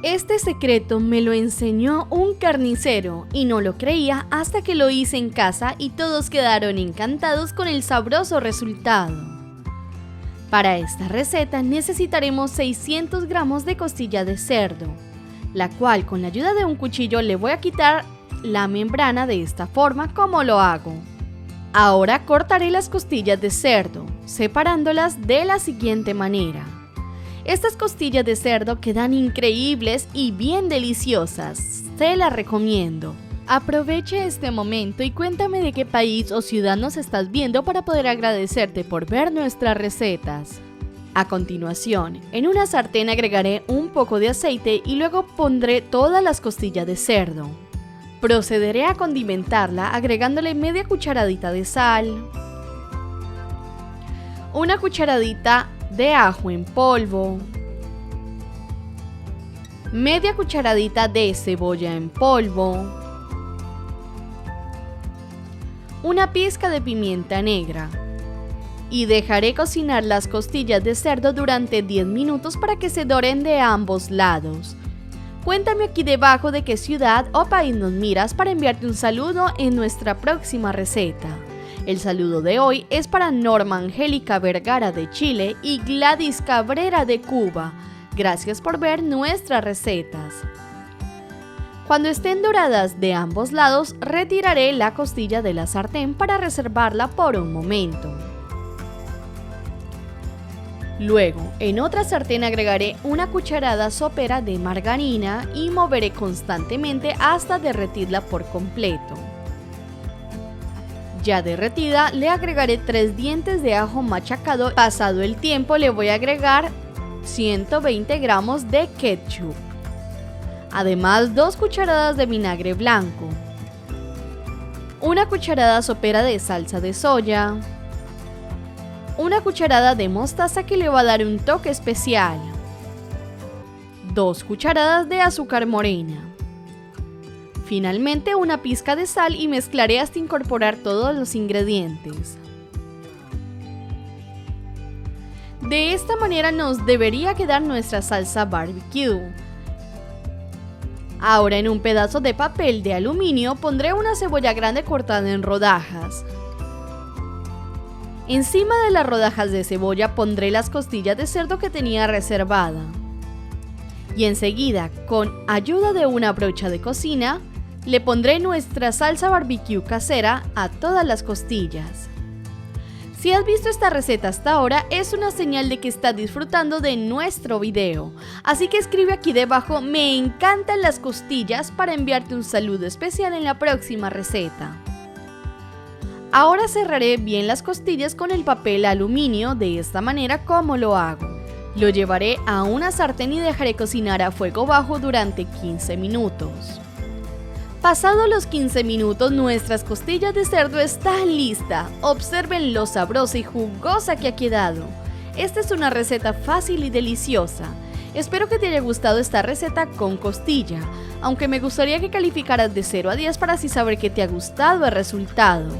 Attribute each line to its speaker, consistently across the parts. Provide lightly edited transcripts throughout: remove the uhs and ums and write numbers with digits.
Speaker 1: Este secreto me lo enseñó un carnicero y no lo creía hasta que lo hice en casa y todos quedaron encantados con el sabroso resultado. Para esta receta necesitaremos 600 gramos de costilla de cerdo, la cual con la ayuda de un cuchillo le voy a quitar la membrana de esta forma como lo hago. Ahora cortaré las costillas de cerdo, separándolas de la siguiente manera. Estas costillas de cerdo quedan increíbles y bien deliciosas, te las recomiendo. Aprovecha este momento y cuéntame de qué país o ciudad nos estás viendo para poder agradecerte por ver nuestras recetas. A continuación, en una sartén agregaré un poco de aceite y luego pondré todas las costillas de cerdo. Procederé a condimentarla agregándole media cucharadita de sal, una cucharadita de ajo en polvo, media cucharadita de cebolla en polvo, una pizca de pimienta negra y dejaré cocinar las costillas de cerdo durante 10 minutos para que se doren de ambos lados. Cuéntame aquí debajo de qué ciudad o país nos miras para enviarte un saludo en nuestra próxima receta. El saludo de hoy es para Norma Angélica Vergara de Chile y Gladys Cabrera de Cuba. Gracias por ver nuestras recetas. Cuando estén doradas de ambos lados, retiraré la costilla de la sartén para reservarla por un momento. Luego, en otra sartén agregaré una cucharada sopera de margarina y moveré constantemente hasta derretirla por completo. Ya derretida, le agregaré 3 dientes de ajo machacado. Pasado el tiempo, le voy a agregar 120 gramos de ketchup. Además, 2 cucharadas de vinagre blanco, una cucharada sopera de salsa de soya, una cucharada de mostaza que le va a dar un toque especial, 2 cucharadas de azúcar morena. Finalmente una pizca de sal y mezclaré hasta incorporar todos los ingredientes. De esta manera nos debería quedar nuestra salsa barbecue. Ahora en un pedazo de papel de aluminio pondré una cebolla grande cortada en rodajas. Encima de las rodajas de cebolla pondré las costillas de cerdo que tenía reservada. Y enseguida, con ayuda de una brocha de cocina, le pondré nuestra salsa barbecue casera a todas las costillas. Si has visto esta receta hasta ahora, es una señal de que estás disfrutando de nuestro video. Así que escribe aquí debajo, me encantan las costillas, para enviarte un saludo especial en la próxima receta. Ahora cerraré bien las costillas con el papel aluminio de esta manera como lo hago. Lo llevaré a una sartén y dejaré cocinar a fuego bajo durante 15 minutos. Pasados los 15 minutos, nuestras costillas de cerdo están listas. Observen lo sabrosa y jugosa que ha quedado. Esta es una receta fácil y deliciosa. Espero que te haya gustado esta receta con costilla, aunque me gustaría que calificaras de 0 a 10 para así saber que te ha gustado el resultado.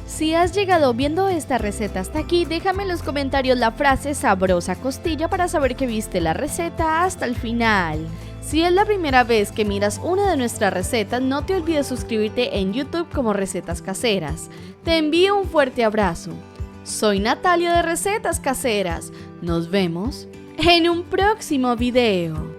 Speaker 1: Si has llegado viendo esta receta hasta aquí, déjame en los comentarios la frase sabrosa costilla para saber que viste la receta hasta el final. Si es la primera vez que miras una de nuestras recetas, no te olvides suscribirte en YouTube como Recetas Caseras. Te envío un fuerte abrazo. Soy Natalia de Recetas Caseras. Nos vemos en un próximo video.